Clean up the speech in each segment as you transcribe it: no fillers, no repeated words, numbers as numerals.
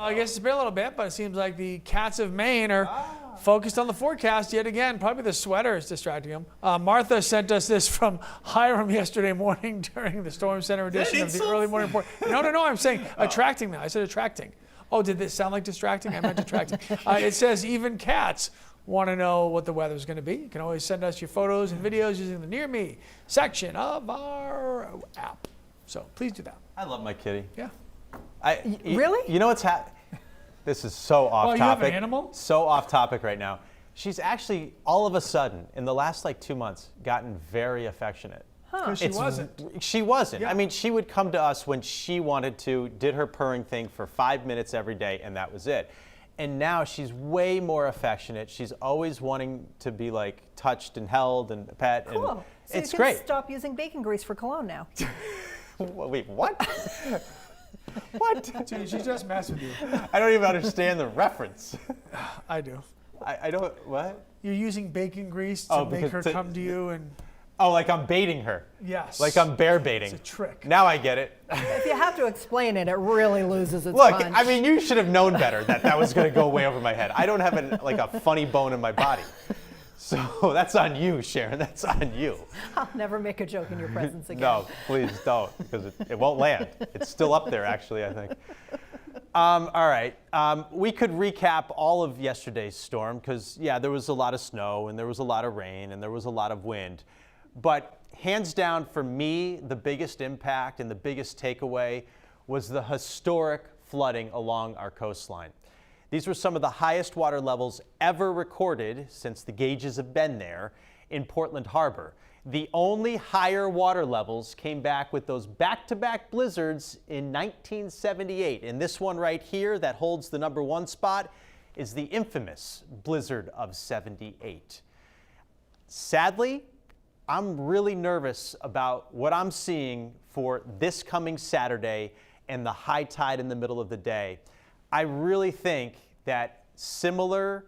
I guess it's been a little bit, but it seems like the cats of Maine are focused on the forecast yet again. Probably the sweater is distracting them. Martha sent us this from Hiram yesterday morning during the Storm Center edition of the early morning report. No, I'm saying attracting them. I said attracting. Oh, did this sound like distracting? I meant attracting. It says even cats want to know what the weather is going to be. You can always send us your photos and videos using the Near Me section of our app. So please do that. I love my kitty. Yeah. Really? You know what's happening? This is so off topic. You have an animal? So off topic right now. She's actually, all of a sudden, in the last like 2 months, gotten very affectionate. Because she wasn't. She wasn't. Yeah. I mean, she would come to us when she wanted to, did her purring thing for 5 minutes every day, and that was it. And now she's way more affectionate. She's always wanting to be like touched and held and pet. Cool. And so it's you can great. Stop using bacon grease for cologne now. Wait, what? What? Dude, she just messed with you. I don't even understand the reference. I do. I don't, what? You're using bacon grease to make her because come to you and... Oh, like I'm baiting her. Yes. Like I'm bear baiting. It's a trick. Now I get it. If you have to explain it, it really loses its Look, punch. I mean, you should have known better that was going to go way over my head. I don't have a funny bone in my body. So that's on you, Sharon. That's on you. I'll never make a joke in your presence again. No, please don't, because it won't land. It's still up there, actually, I think. All right. We could recap all of yesterday's storm because, yeah, there was a lot of snow and there was a lot of rain and there was a lot of wind. But hands down for me, the biggest impact and the biggest takeaway was the historic flooding along our coastline. These were some of the highest water levels ever recorded since the gauges have been there in Portland Harbor. The only higher water levels came back with those back-to-back blizzards in 1978. And this one right here that holds the #1 spot is the infamous blizzard of '78. Sadly, I'm really nervous about what I'm seeing for this coming Saturday and the high tide in the middle of the day. I really think that similar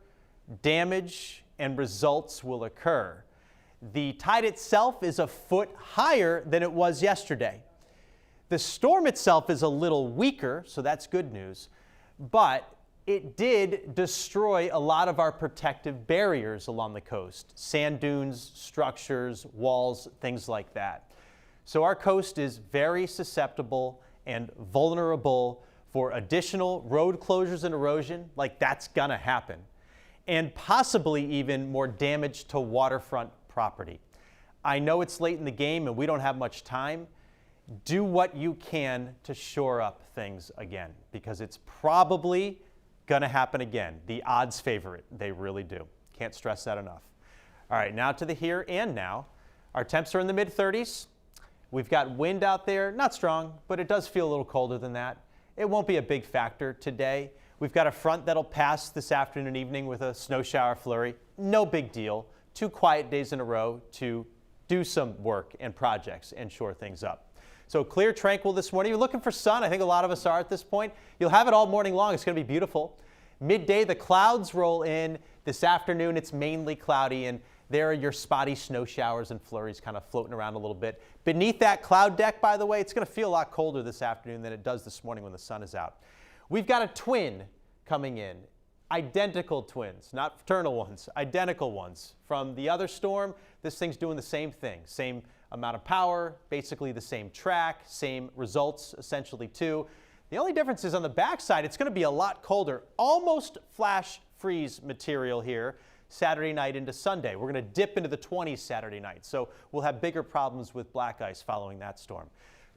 damage and results will occur. The tide itself is a foot higher than it was yesterday. The storm itself is a little weaker, so that's good news, but it did destroy a lot of our protective barriers along the coast. Sand dunes, structures, walls, things like that. So our coast is very susceptible and vulnerable for additional road closures and erosion, like that's gonna happen, and possibly even more damage to waterfront property. I know it's late in the game and we don't have much time. Do what you can to shore up things again, because it's probably gonna happen again. The odds favor it, they really do. Can't stress that enough. All right, now to the here and now. Our temps are in the mid-30s. We've got wind out there, not strong, but it does feel a little colder than that. It won't be a big factor today. We've got a front that'll pass this afternoon and evening with a snow shower flurry. No big deal. 2 quiet days in a row to do some work and projects and shore things up. So clear, tranquil this morning. You're looking for sun. I think a lot of us are at this point. You'll have it all morning long. It's going to be beautiful. Midday, the clouds roll in. This afternoon, it's mainly cloudy, and there are your spotty snow showers and flurries kind of floating around a little bit. Beneath that cloud deck, by the way, it's going to feel a lot colder this afternoon than it does this morning when the sun is out. We've got a twin coming in. Identical twins, not fraternal ones, identical ones. From the other storm, this thing's doing the same thing. Same amount of power, basically the same track, same results essentially too. The only difference is on the backside, it's going to be a lot colder, almost flash freeze material here Saturday night into Sunday. We're going to dip into the 20s Saturday night, so we'll have bigger problems with black ice following that storm.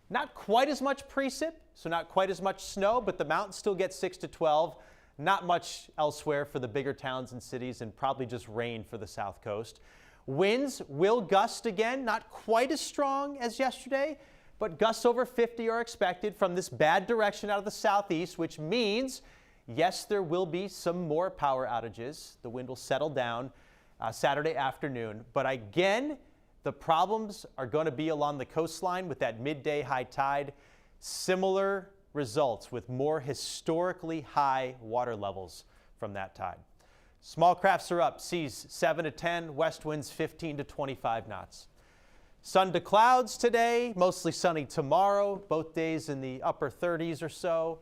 Not quite as much precip, so not quite as much snow, but the mountains still get 6 to 12. Not much elsewhere for the bigger towns and cities, and probably just rain for the south coast. Winds will gust again, not quite as strong as yesterday, but gusts over 50 are expected from this bad direction out of the southeast, which means, yes, there will be some more power outages. The wind will settle down Saturday afternoon, but again, the problems are going to be along the coastline with that midday high tide. Similar results with more historically high water levels from that tide. Small crafts are up, seas 7 to 10, west winds 15 to 25 knots. Sun to clouds today, mostly sunny tomorrow, both days in the upper 30s or so.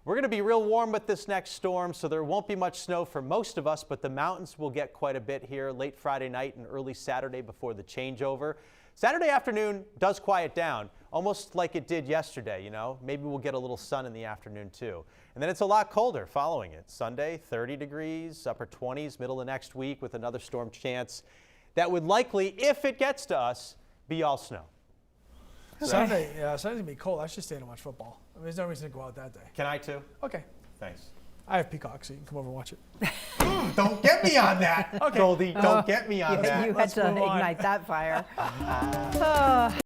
We're going to be real warm with this next storm, so there won't be much snow for most of us, but the mountains will get quite a bit here late Friday night and early Saturday before the changeover. Saturday afternoon does quiet down, almost like it did yesterday, you know. Maybe we'll get a little sun in the afternoon too. And then it's a lot colder following it. Sunday, 30 degrees, upper 20s, middle of next week with another storm chance. That would likely, if it gets to us, be all snow. Sunday, yeah, Sunday's gonna be cold. I should stay and watch football. I mean, there's no reason to go out that day. Can I too? Okay. Thanks. I have Peacock, so you can come over and watch it. Don't get me on that. Okay. Goldie, don't get me on that. You had Let's to move on. ignite that fire.